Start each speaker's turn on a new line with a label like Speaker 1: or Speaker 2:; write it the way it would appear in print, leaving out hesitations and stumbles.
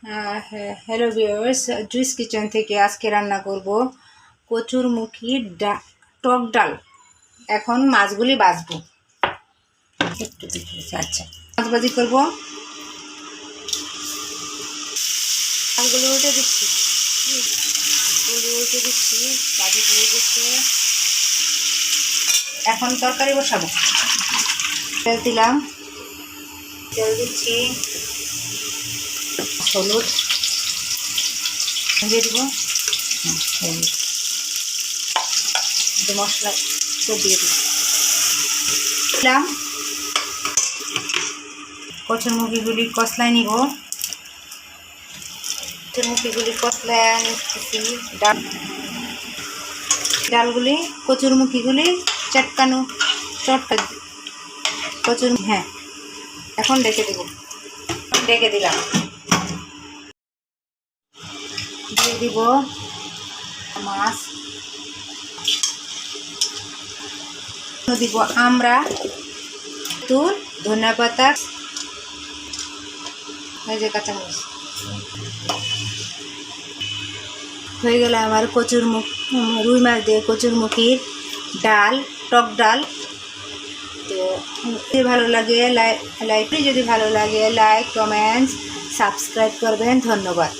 Speaker 1: Hello viewers, juice kitchen থেকে আজকে রান্না করব কচুরমুখী টক ডাল। এখন মাছগুলি ভাজবো। একটু দেখেছি, আচ্ছা মাছ ভাজি করবো। মাছগুলো উল্টে দিচ্ছি, ভাজি হয়ে গেছে। এখন তরকারি বসাবো। তেল দিলাম, তেল দিচ্ছি, হলুদ দিয়ে দেবো, মশলা দিয়ে দিলাম। কচুরমুখীগুলি কষলায় নিব। কচুরমুখীগুলি কষলায় নিচ্ছি। ডালগুলি কচুরমুখীগুলি চটকানো হ্যাঁ, এখন ডেকে দেব। ডেকে দিলাম, দিয়ে দিব মাছ, দিব আমরা তুল, ধনিয়া পাতা, এই যে কাঁচামরিচ। হয়ে গেল আমার রুই মাছ দিয়ে কচুরমুখীর ডাল, টক ডাল। তো যদি ভালো লাগে যদি ভালো লাগে লাইক, কমেন্টস, সাবস্ক্রাইব করবেন। ধন্যবাদ।